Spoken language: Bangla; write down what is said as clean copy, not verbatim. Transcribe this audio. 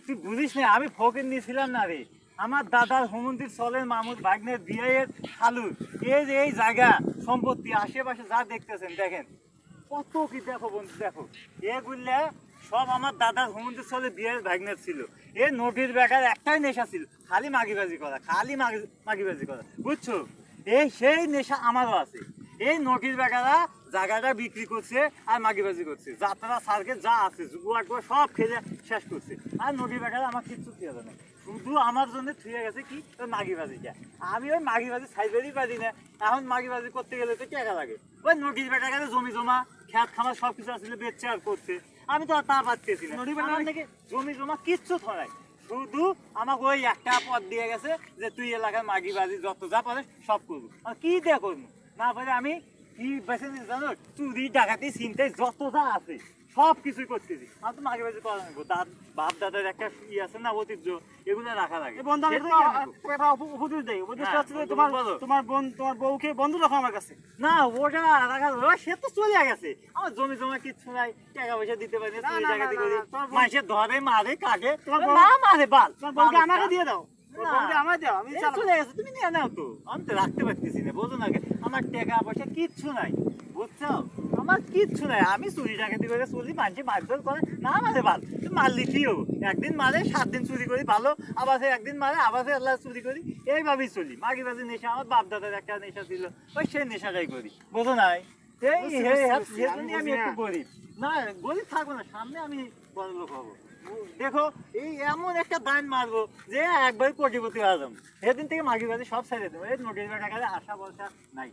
তুই বুঝিস না আমি ফকিন্নি ছিলাম না রে। আমার দাদার হোমন্দির চলের মামুদ ভাগ্নের বিয়ের খালু। এই যে এই জায়গা সম্পত্তি আশেপাশে যা দেখতেছেন দেখেন কত কি, দেখো বন্ধু দেখো এগুলা সব আমার দাদার হোমন্দির চলে বিয়ের ভাগ্নের ছিল। এ নদীর বেকার একটাই নেশা ছিল, খালি মাগিবাজি করা, খালি মাগিবাজি করা, বুঝছো? এই সেই নেশা আমারও আছে। এই নদীর বেকারা জায়গাটা বিক্রি করছে আর মাগিবাজি করছে, যাত্রা সার্কে যা আছে জুয়া টুয়া সব খেলে শেষ করছে। আর নদীর বেকারা আমার কিচ্ছু থিয়ে না, শুধু আমার জন্য থুয়ে গেছে কি ওই মাগিবাজিটা। আমি ওই মাগিবাজি সাইজেরই পারি না। এখন মাগিবাজি করতে গেলে তো টাকা লাগে। ওই নদীর বেকারে জমি জমা খেত খামার সবকিছু আসলে বেচছে আর করছে, আমি তো আর তা পাচ্ছি না। নদীর বেকার থেকে জমি জমা কিচ্ছু ছড়াই, শুধু আমাকে ওই একটা পথ দিয়ে গেছে যে তুই এলাকার মাগিবাজি যত যা পারে সব করবো। আর কি দিয়ে করবো না পারে আমি কি বেছে নিস জানো, চুরি ডাকাতি চিন্তাই যত যা আছে সব কিছুই করতেছি। আমার তো মাগিবাজি করা লাগবো, বাপ দাদার একটা ই আছে না ঐতিহ্য, এগুলো রাখা লাগে। উপদেশ দেয়, উপদেশটা হ্যাঁ, হচ্ছে যে তোমার বলো। তোমার বউকে বন্ধু রাখো আমার কাছে। না ওটা রাখা সে তো চলে গেছে, আমার জমি জমা কিচ্ছু নাই, টাকা পয়সা দিতে পারি না, চুরি ডাকাতি করি, মানুষের ধরে মারে কাটে, তোমার না মারে বাল, তোমার বউকে আমাকে দিয়ে দাও, বউকে আমাকে দাও, আমি এ চালাবো। চলে গেছে, তুমি নিয়ে নাও তো, আমি তো রাখতে পারতেছি না, বোঝো না? আমার টাকা পয়সা কিচ্ছু নাই, বুঝছো? আমার কিচ্ছু নাই, আমি চুরি ডাকাতি করে চলি, মানুষে মারধর করে, না মারে বাল, তুই মারলি কি হবো? একদিন মারে 7 দিন চুরি করি ভালো, আবার সে একদিন মারে আবার সে আল্লাহ চুরি করি, এইভাবেই চলি। মাগি বাজি নেশা, আমার বাপ দাদার একটা নেশা ছিল, ওই সেই নেশাটাই করি, বোঝো নাই? আমি একটু গরিব, না গরিব থাকবো না, সামনে আমি বড় লোক হবো। দেখো এই এমন একটা দান মারবো যে একবার কোটিপতি হয়ে যাবো, সেদিন থেকে মাগি বাজি সব ছেড়ে দেবো। এই নোটিশ টাকা আশা বলছা নাই।